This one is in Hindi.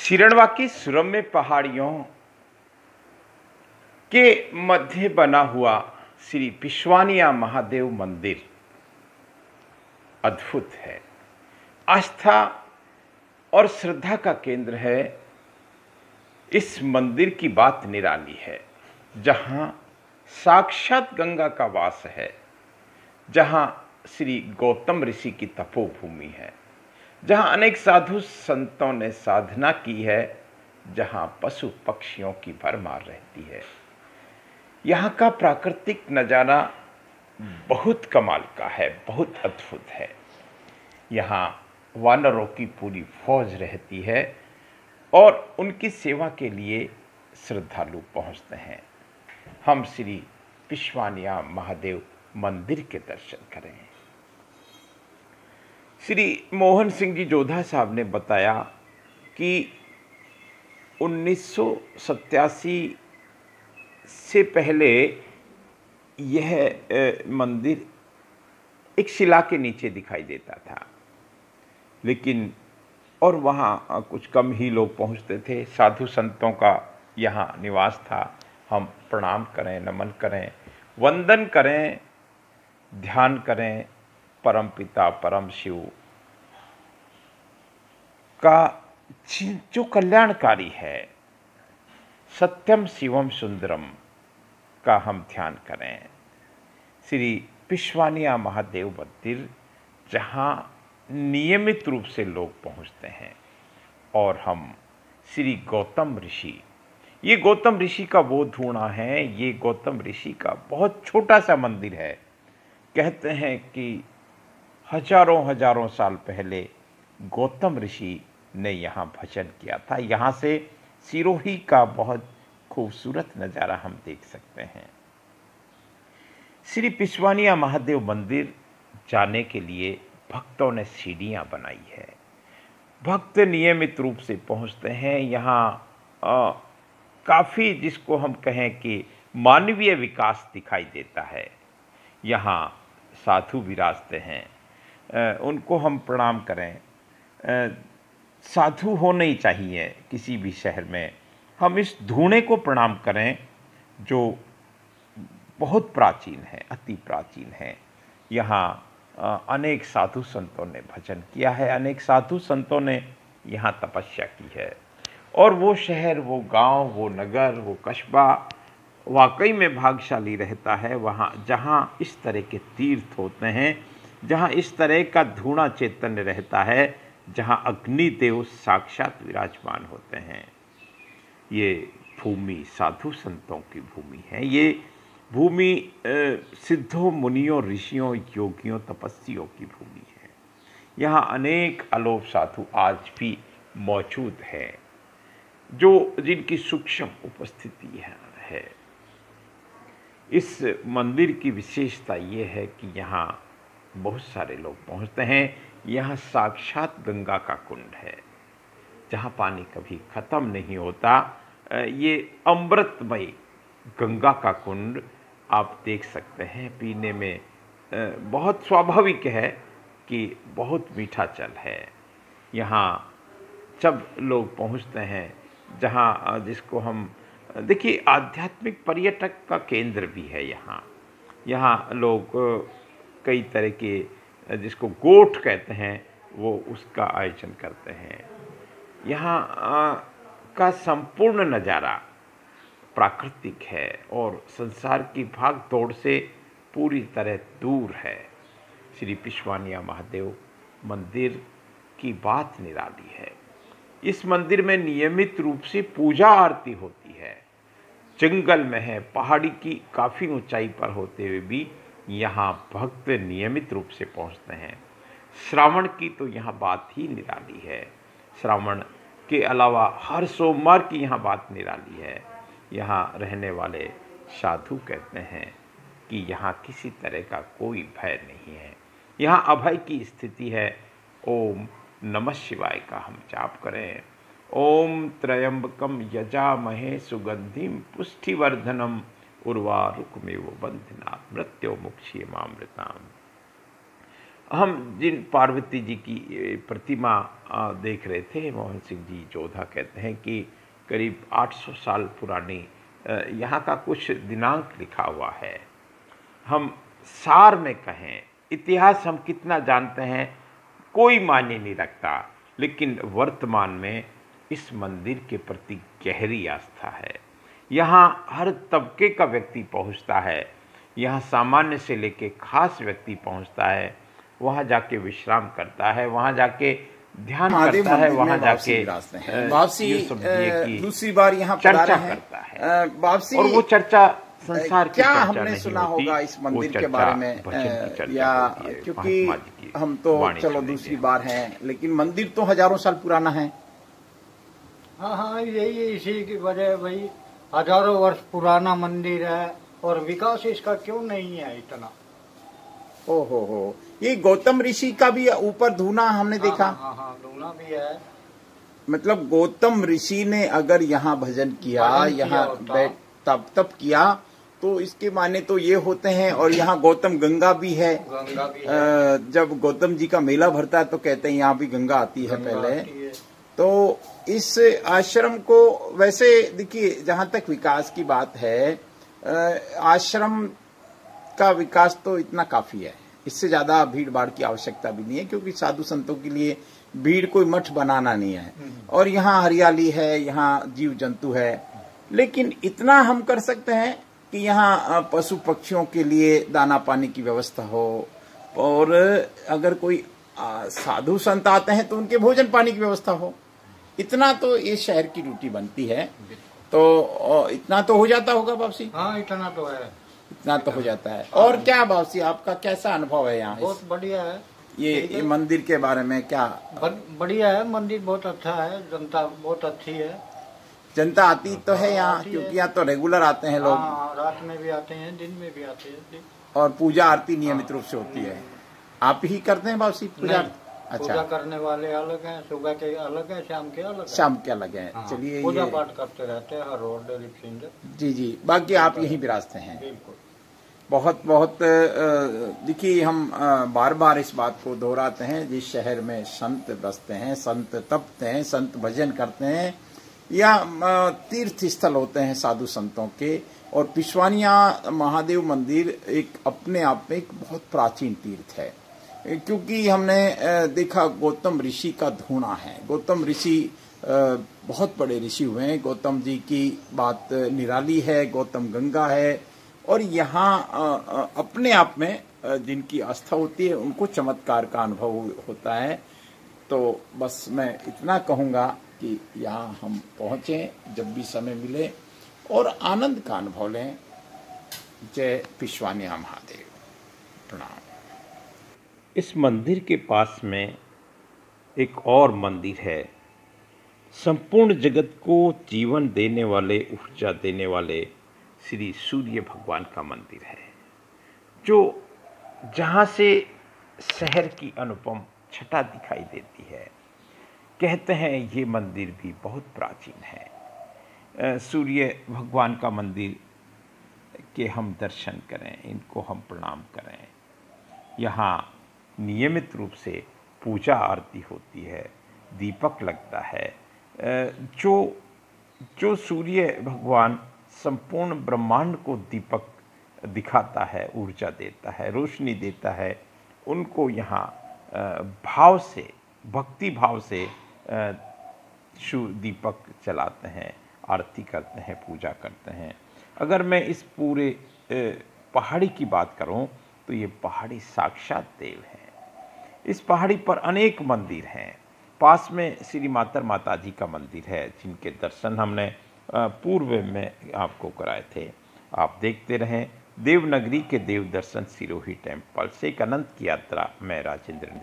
सिरणवा की सुरम्य पहाड़ियों के मध्य बना हुआ श्री पिशवानिया महादेव मंदिर अद्भुत है। आस्था और श्रद्धा का केंद्र है। इस मंदिर की बात निराली है, जहां साक्षात गंगा का वास है, जहां श्री गौतम ऋषि की तपोभूमि है, जहां अनेक साधु संतों ने साधना की है, जहां पशु पक्षियों की भरमार रहती है। यहाँ का प्राकृतिक नज़ारा बहुत कमाल का है, बहुत अद्भुत है। यहाँ वानरों की पूरी फौज रहती है और उनकी सेवा के लिए श्रद्धालु पहुँचते हैं। हम श्री पिशवानिया महादेव मंदिर के दर्शन करें। श्री मोहन सिंह जी जोधा साहब ने बताया कि 1987 से पहले यह मंदिर एक शिला के नीचे दिखाई देता था, लेकिन और वहाँ कुछ कम ही लोग पहुँचते थे। साधु संतों का यहाँ निवास था। हम प्रणाम करें, नमन करें, वंदन करें, ध्यान करें परम पिता परम शिव का जो कल्याणकारी है, सत्यम शिवम सुंदरम का हम ध्यान करें। श्री पिशवानिया महादेव मंदिर जहाँ नियमित रूप से लोग पहुँचते हैं, और हम श्री गौतम ऋषि, ये गौतम ऋषि का वो धूणा है। ये गौतम ऋषि का बहुत छोटा सा मंदिर है। कहते हैं कि हजारों हजारों साल पहले गौतम ऋषि ने यहाँ भजन किया था। यहाँ से सिरोही का बहुत खूबसूरत नज़ारा हम देख सकते हैं। श्री पिशवानिया महादेव मंदिर जाने के लिए भक्तों ने सीढ़ियाँ बनाई है। भक्त नियमित रूप से पहुँचते हैं। यहाँ काफ़ी, जिसको हम कहें कि मानवीय विकास दिखाई देता है। यहाँ साधु विराजते हैं, उनको हम प्रणाम करें। साधु होने ही चाहिए किसी भी शहर में। हम इस धूणे को प्रणाम करें जो बहुत प्राचीन है, अति प्राचीन है। यहाँ अनेक साधु संतों ने भजन किया है, अनेक साधु संतों ने यहाँ तपस्या की है। और वो शहर, वो गांव, वो नगर, वो कस्बा वाकई में भाग्यशाली रहता है वहाँ, जहाँ इस तरह के तीर्थ होते हैं, जहाँ इस तरह का धूणा चैतन्य रहता है, जहाँ अग्निदेव साक्षात विराजमान होते हैं। ये भूमि साधु संतों की भूमि है। ये भूमि सिद्धों, मुनियों, ऋषियों, योगियों, तपस्वियों की भूमि है। यहाँ अनेक अलोप साधु आज भी मौजूद हैं, जिनकी सूक्ष्म उपस्थिति है। इस मंदिर की विशेषता ये है कि यहाँ बहुत सारे लोग पहुँचते हैं। यहाँ साक्षात गंगा का कुंड है, जहाँ पानी कभी ख़त्म नहीं होता। ये अमृतमय गंगा का कुंड आप देख सकते हैं। पीने में बहुत स्वाभाविक है कि बहुत मीठा जल है। यहाँ जब लोग पहुँचते हैं, जहाँ जिसको हम देखिए आध्यात्मिक पर्यटक का केंद्र भी है। यहाँ लोग कई तरह के, जिसको गोठ कहते हैं, वो उसका आयोजन करते हैं। यहाँ का संपूर्ण नज़ारा प्राकृतिक है और संसार की भाग दौड़ से पूरी तरह दूर है। श्री पिशवानिया महादेव मंदिर की बात निराली है। इस मंदिर में नियमित रूप से पूजा आरती होती है। जंगल में है, पहाड़ी की काफ़ी ऊंचाई पर होते हुए भी यहाँ भक्त नियमित रूप से पहुँचते हैं। श्रावण की तो यहाँ बात ही निराली है। श्रावण के अलावा हर सोमवार की यहाँ बात निराली है। यहाँ रहने वाले साधु कहते हैं कि यहाँ किसी तरह का कोई भय नहीं है। यहाँ अभय की स्थिति है। ओम नमः शिवाय का हम जाप करें। ओम त्र्यंबकम यजामहे सुगंधिम पुष्टिवर्धनम उर्वारुकमेव बंधनात् मृत्योर्मुक्षीयमामृताम्। हम जिन पार्वती जी की प्रतिमा देख रहे थे, मोहन सिंह जी जोधा कहते हैं कि करीब 800 साल पुरानी यहाँ का कुछ दिनांक लिखा हुआ है। हम सार में कहें, इतिहास हम कितना जानते हैं कोई मायने नहीं रखता, लेकिन वर्तमान में इस मंदिर के प्रति गहरी आस्था है। यहाँ हर तबके का व्यक्ति पहुँचता है, यहाँ सामान्य से लेके खास व्यक्ति पहुँचता है, वहाँ जाके विश्राम करता है, वहाँ जाके ध्यान करता है, वहाँ जाके दूसरी बार यहाँ चर्चा करता है। और वो चर्चा संसार की क्या चर्चा हमने नहीं सुना होती, होगा इस मंदिर वो के बारे में, भजन की चर्चा या होती है, क्योंकि महात्मा जी की हम तो वाणी चलो सुनेंगे। दूसरी बार हैं, लेकिन मंदिर तो हजारों साल पुराना है। हाँ हाँ, यही इसी की वजह, भाई हजारों वर्ष पुराना मंदिर है और विकास इसका क्यों नहीं है इतना। हो, ये गौतम ऋषि का भी ऊपर धूना हमने देखा। हाँ हाँ, धूना भी है। मतलब गौतम ऋषि ने अगर यहाँ भजन किया, यहाँ बैठ तप किया, तो इसके माने तो ये होते हैं। और यहाँ गौतम गंगा भी है। गंगा भी है। जब गौतम जी का मेला भरता है तो कहते हैं यहाँ भी गंगा आती है पहले। तो इस आश्रम को वैसे देखिए, जहाँ तक विकास की बात है, आश्रम का विकास तो इतना काफी है, इससे ज्यादा भीड़ भाड़ की आवश्यकता भी नहीं है, क्योंकि साधु संतों के लिए भीड़ कोई मठ बनाना नहीं है। और यहाँ हरियाली है, यहाँ जीव जंतु है। लेकिन इतना हम कर सकते हैं कि यहाँ पशु पक्षियों के लिए दाना पानी की व्यवस्था हो, और अगर कोई साधु संत आते हैं तो उनके भोजन पानी की व्यवस्था हो। इतना तो ये शहर की ड्यूटी बनती है। तो इतना तो हो जाता होगा बाबसी? हाँ, इतना तो है, इतना तो हो जाता है। और क्या बाबसी, आपका कैसा अनुभव है यहाँ? बहुत बढ़िया है। ये मंदिर के बारे में क्या? बढ़िया है, मंदिर बहुत अच्छा है, जनता बहुत अच्छी है। जनता आती तो है यहाँ, क्योंकि यहाँ तो रेगुलर आते हैं लोग। रात में भी आते हैं, दिन में भी आते हैं। और पूजा आरती नियमित रूप से होती है। आप ही करते हैं बाबसी पूजा? अच्छा, पूजा करने वाले अलग हैं, सुबह के अलग हैं, शाम के अलग हैं। शाम के अलग हैं। चलिए, पूजा पाठ करते रहते हैं हर रोज डेली सिंह। जी, बाकी आप यहीं विराजते हैं। बिल्कुल। बहुत बहुत देखिए, हम बार बार इस बात को दोहराते हैं, जिस शहर में संत बसते हैं, संत तपते हैं, संत भजन करते हैं, या तीर्थ स्थल होते हैं साधु संतों के, और पिशवानिया महादेव मंदिर एक अपने आप में एक बहुत प्राचीन तीर्थ है। क्योंकि हमने देखा गौतम ऋषि का धूना है। गौतम ऋषि बहुत बड़े ऋषि हुए हैं। गौतम जी की बात निराली है, गौतम गंगा है, और यहाँ अपने आप में जिनकी आस्था होती है उनको चमत्कार का अनुभव होता है। तो बस मैं इतना कहूँगा कि यहाँ हम पहुँचें, जब भी समय मिले, और आनंद का अनुभव लें। जय पिशवानिया महादेव। प्रणाम। इस मंदिर के पास में एक और मंदिर है, संपूर्ण जगत को जीवन देने वाले, ऊर्जा देने वाले श्री सूर्य भगवान का मंदिर है, जो जहाँ से शहर की अनुपम छटा दिखाई देती है। कहते हैं ये मंदिर भी बहुत प्राचीन है। सूर्य भगवान का मंदिर के हम दर्शन करें, इनको हम प्रणाम करें। यहाँ नियमित रूप से पूजा आरती होती है, दीपक लगता है। जो सूर्य भगवान संपूर्ण ब्रह्मांड को दीपक दिखाता है, ऊर्जा देता है, रोशनी देता है, उनको यहाँ भाव से, भक्ति भाव से दीपक जलाते हैं, आरती करते हैं, पूजा करते हैं। अगर मैं इस पूरे पहाड़ी की बात करूं तो ये पहाड़ी साक्षात देव है। इस पहाड़ी पर अनेक मंदिर हैं। पास में श्री माता जी का मंदिर है, जिनके दर्शन हमने पूर्व में आपको कराए थे। आप देखते रहें देवनगरी के देव दर्शन सिरोही टेम्पल से। एक अनंत की यात्रा। मैं राजेंद्र।